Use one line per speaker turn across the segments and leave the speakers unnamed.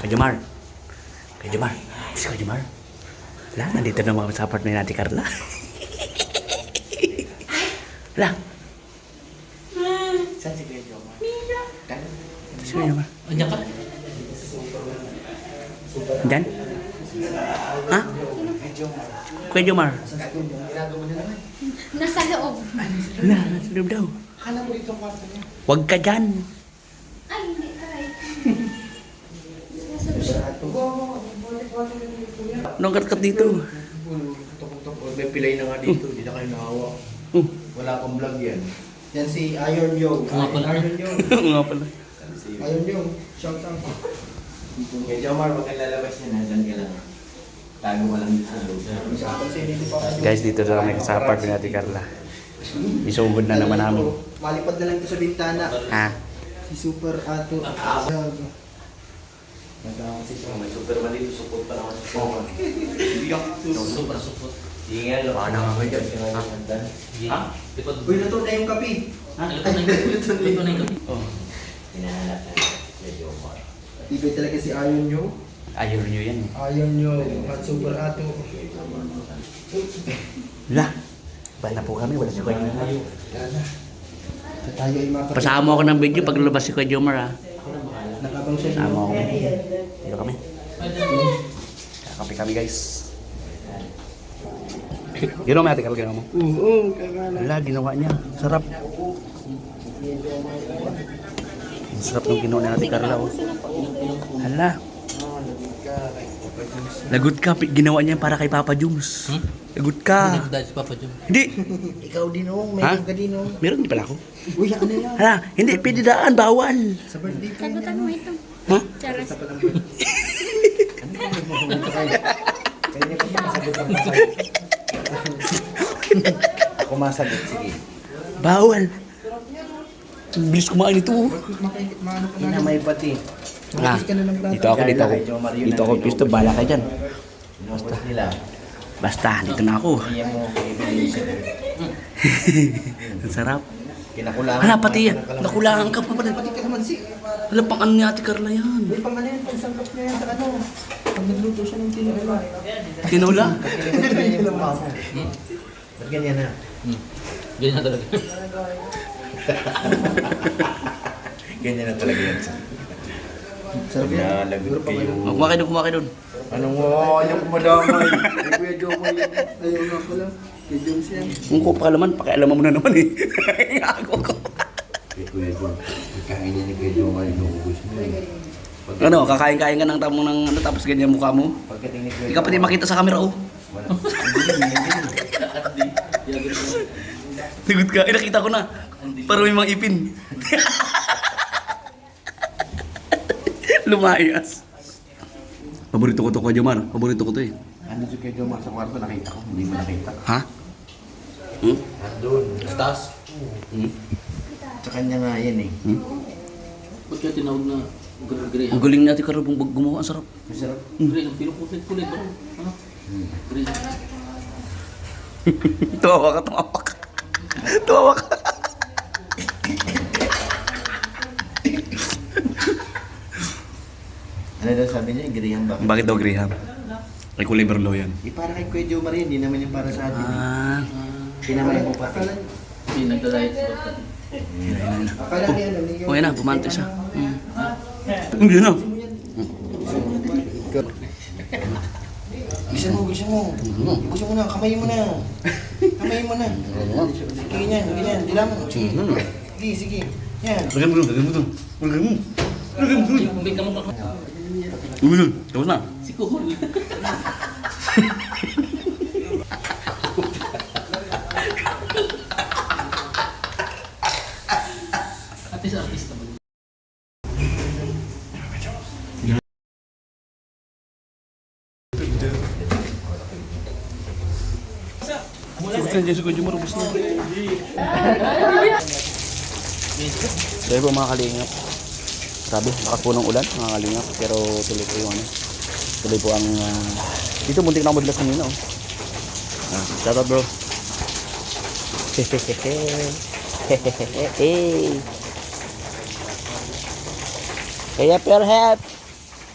Kajumar. Kajumar. Si Kajumar. Wala, nandito na mga sa apartment natin, Carla. Wala.
Saan si Kuya Jomar?
Si Kajumar.
Andiyan ka?
Diyan? Ha? Kuya Jomar.
Ginagawa niya naman.
Nasa loob.
Wala, nasa loob daw.
Akala mo dito ang kwarto niya.
Huwag ka dyan.
Ay, hindi. Aray.
Anong katkat dito?
Tutok-tutok. May pilay na nga dito. Hindi na kayo nakawa. Wala akong vlog yan. Yan si Iron Yong.
Nga pala.
Iron Yong.
Nga pala.
Iron Yong. Shout out. Kuya Jomar, wag kang lalabas yan. Nandyan ka lang. Tago mo lang dito sa loob.
Guys, dito na kami sa apartment natin, Carla. Isugod na naman namin.
Malipad na lang ito sa bintana.
Ha?
Si Super Ato. Nagkakasin siya. May Superman dito. Support pa naman si Superman.
Super support.
Hindi nga, loko na nga kayo. Sinanyan.
Ha? Likod.
Uy, luto na yung kape.
Ha? Luto na yung kape.
Oh.
Hinahanap na si Jomar. Ibig talaga si Iron Yo.
Ayaw nyo yan eh.
Iron Yo. At Super Ato.
Wala. Bala po kami, wala si Kuya Jomar.
Tayo ay makapit.
Pasama ako ng video pag lumabas si Kuya Jomar, ha.
Nakabang siya.
Pasama ako. Dito kami. Kakape kami, guys. Ginawa mo natin, Carla, ginawa mo.
Oo, kakala.
Wala, ginawa niya. Sarap. Ang sarap ng ginawa natin, Carla, oh. Hala. Lagot ka, ginawa niya para kay Papa Jums. Lagot ka.
Dahil si Papa Jom.
Hindi.
Ikaw din oh, may
Ha?
ka din oh.
Meron din pala ako.
Uy, ano yan?
Hala, hindi, pwede daan, bawal.
Sa birthday ko yun.
Sagutan mo ito.
Ha?
Charas.
Sa palang birthday. Ano ka magmamunta kayo? Kaya niya pa masagot ang masaya. Ako masagot, sige.
Bawal. Bilis kumain ito. Oh.
Makikit maano ka na.
Inamay pati.
Ah,
Makikit ka na ng plato.
dito ako, dito ako. Dito ako, pisto, bala ka dyan.
Inubos nila.
Basta, dito na ako.
Kaya mo evaluation.
Ang sarap.
Kinakulangan.
Hala, pati yan. Nakulangan ka pa pa rin.
Pati ka naman si...
Hala, pang ano ni Ate Carla yan.
Uy, pang ano yan, pang sangkap niya yan sa ano. Pag nagluto siya ng tinola.
Tinula.
Ba't ganyan na?
Ganyan na talaga.
Ganyan na talaga yan.
Sarap yan.
Nalagot kayo.
Kumakain doon, kumakain doon.
Anong ayaw ko madamay?
Ay, Kuya Jomar yun. Ayaw nga pala. Kay Jones yan.
Kung ko pakalaman, pakialaman mo na naman eh. Ako ko.
Kay Kuya Jom. Kain niya ni Kuya Jom ay inuubos mo eh.
Ano, kakain-kain ka ng tamong ng ano, tapos ganyan mukha mo.
Pagdating ni Kuya
Hindi ka pati makita sa camera, oh.
Wala.
Sigod ka. Eh, nakita ko na. Parang may mga ipin. Lumayas. Paborito ko to, Kuya Jomar. Paborito ko to eh.
Ano si Kuya Jom sa kwarto? Nakita ko. Hindi mo nakita.
Ha? Hmm?
Andun.
Taas.
Hmm?
Sa kanya nga yan eh.
Hmm?
Ba't kaya tinawag na gray?
Ang galing natin karabong gumawa. Ang sarap.
Masarap.
Gray, ang pinupulit-pulit. Ano? Gray.
Tumawa ka, tumawa ka. Tumawa ka.
Ano daw sabi niya? Graham ba?
Bakit daw Graham? Ay kulay berlo yan.
Eh, para kay Kuya Jomar yan. Hindi naman yung para sa atin.
Ah.
Pinamay mo pati.
Hindi nagda-diet si Papa.
Akala niya ano. hindi
Oh, yan na. Bumante siya. Hindi na.
Bisa mo. Ibusin mo na. Kamayin mo na. Kamayin mo na. Sige, ganyan. Dila mo. Sige. Yan.
Lagyan mo doon. Lagyan mo doon. Lagyan mo. Lagyan mo doon.
Hindi ka mukha.
Lagyan mo doon. Tapos na.
Si Kuhol. Artista ba?
Bukan dyan sa Kuya Jomar. Ubus na. Dahil po mga kalingap. Grabe, lakas po ng ulan mga kalingap. Pero tuloy po yung ano. Tuloy po ang... dito muntik na ako madulas kanina, oh. Shout out, bro. Hey, up your head.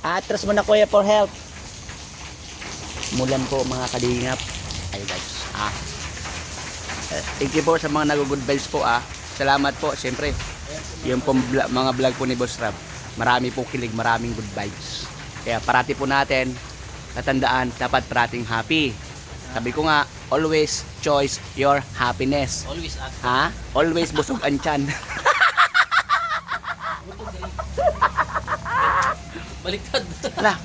Atras mo na kuya for help. Mulan po mga kalingap. Ay guys. Thank you po sa mga nag-good vibes po Salamat po siyempre. Yung po mga vlog po ni Boss Rab. Marami po kilig, maraming good vibes. Kaya parati po natin tatandaan, dapat parating happy. Sabi ko nga, always choose your happiness.
Always act.
Always busog ang tiyan.
Baliktad.
Ala,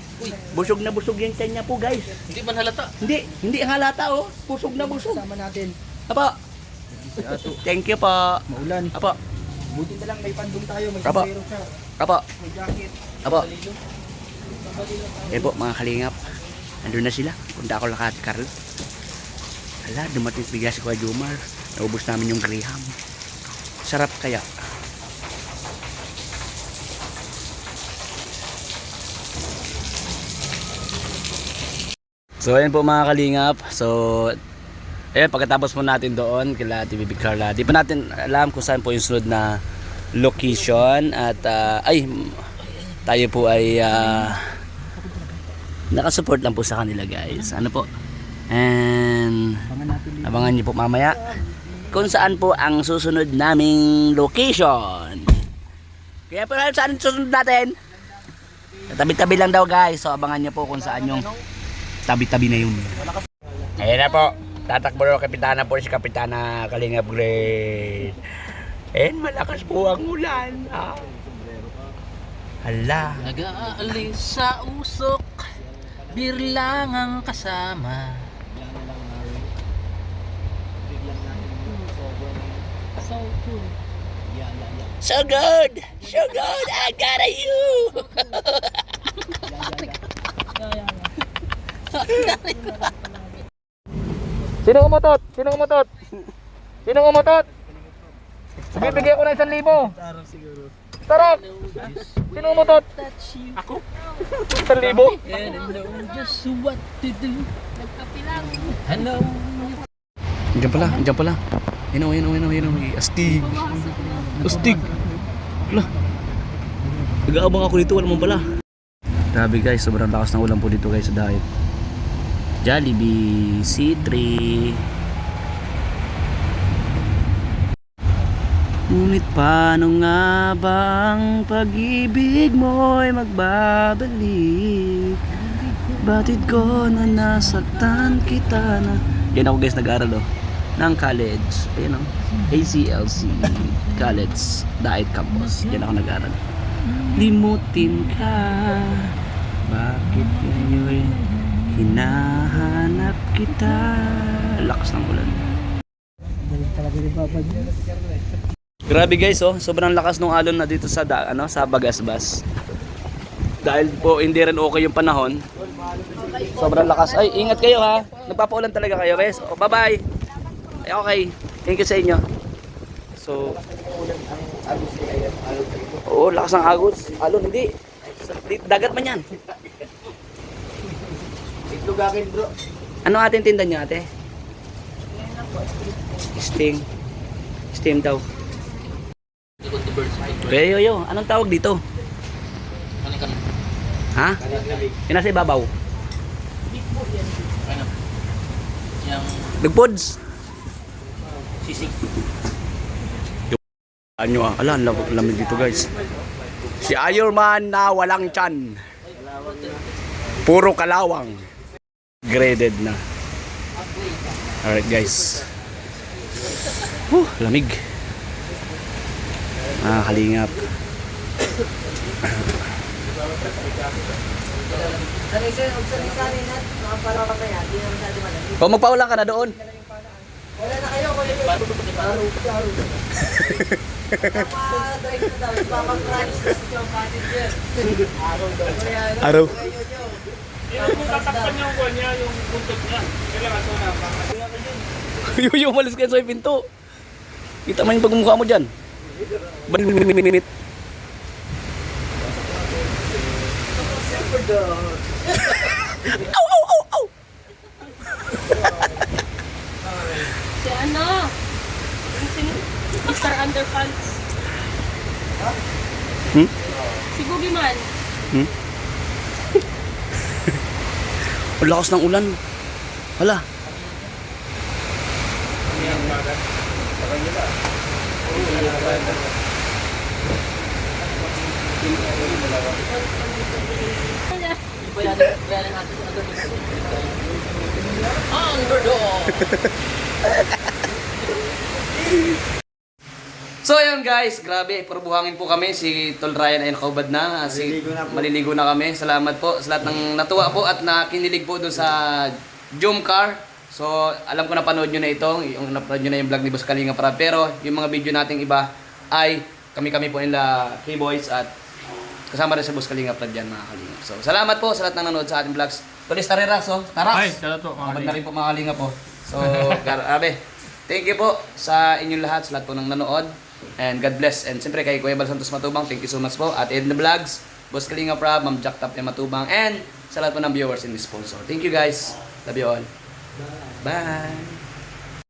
busog na busog yung tiyan niya po guys.
Hindi man halata.
Hindi ang halata busog na busog.
Sama natin.
Apo. Thank you po.
Maulan.
Apo.
Buti na lang may pandong tayo. May
Apo.
sombrero siya.
Apo.
May jacket.
Apo. Po mga kalingap. Andun na sila. Punta ako lang kay Carl. Hala, dumating bigla si Kuya Jomar. Naubos namin yung graham. Sarap kaya. So ayan po mga kalingap. So ayan, pagkatapos po natin doon kila TVB Carla, di pa natin alam kung saan po yung sunod na location. At tayo po ay nakasupport lang po sa kanila guys. Ano po, and abangan niyo po mamaya kung saan po ang susunod naming location. Kaya po saan susunod natin, tabi-tabi lang daw guys. So abangan niyo po kung saan yung tabi-tabi na yun. Ayan na po, tatakbo na kapitana po si Kapitana Kalingap Grade. And malakas po ang ulan. Hala.
Nag-aalis sa usok, beer lang ang kasama.
So good! So good! I got you!
Sino umutot? Sino umutot? Sino umutot? Bibigyan ko ng 1,000. Tarok! Sino umutot?
Ako?
1,000?
And I know just what to do.
Nagkapilang.
Hello.
Diyan pala. Yun o. Astig. Astig. Wala. Nag-aabang ako dito, wala mo pala. Grabe guys, sobrang lakas ng ulan po dito guys sa diet. Jollibee, C3. Ngunit paano nga bang pag-ibig mo'y magbabalik? Batid ko na nasaktan kita na. Yan ako guys nag-aral ng college. Ayan ACLC College Diet Campus. Yan ako nag-aral. Limutin ka, bakit ngayon hinahanap kita? Lakas ng ulan. Grabe guys, sobrang lakas ng alon na dito sa sa Bagasbas. Dahil po hindi rin okay yung panahon. Sobrang lakas. Ay, ingat kayo ha. Nagpapaulan talaga kayo guys. Bye-bye. Ay, okay. Thank you sa inyo. So, lakas ng agos. Alon, hindi. Dagat man yan.
Itlog akin bro.
Ano ating tinda niyo ate? Steam. Steam daw. Okay, yo. Anong tawag dito?
Kanin.
Ha? Yung nasa ibabaw.
Ano? Yang
Nagpods.
sisig.
Ano ala, lamig dito guys. Si Ironman na walang tiyan. Puro kalawang. Graded na. Alright guys. Lamig. Kalingap. O magpaulan ka na doon.
Wala na kayo.
Araw.
Kung tatakpan niyo ko niya yung buntot niya, kailangan ito na.
Yung umalis kayo sa pinto. Kita mo yung pagmumukha mo dyan. Minit. Au!
Si ano? Mr. Underpants. Si Boogeyman.
Ang lakas ng ulan. Hala. So ayun guys, grabe, puro buhangin po kami. Si Tol Ryan ay nakaubad na. Maliligo na kami. Salamat po sa lahat ng natuwa po at nakinilig po doon sa Jom Car. So alam ko napanood nyo na ito, yung napanood nyo na yung vlog ni Boss Kalinga para. Pero yung mga video nating iba ay kami-kami po nila K-Boys at kasama rin sa Boss Kalinga Prad yan mga Kalinga. So salamat po sa lahat ng nanood sa ating vlogs. Tulis Tareras, oh. Taras!
Ay, salamat po, mga
Kapag
Kalinga.
na rin po mga Kalinga po. So grabe. Thank you po sa inyong lahat, sa lahat po ng nanood. And God bless. And siyempre kay Kuya Bal Santos Matubang, thank you so much po. At in the vlogs, Boss Kalinga Prab, Ma'am Jack Tap Matubang, and sa lahat po ng viewers and sponsor. Thank you guys. Love you all. Bye.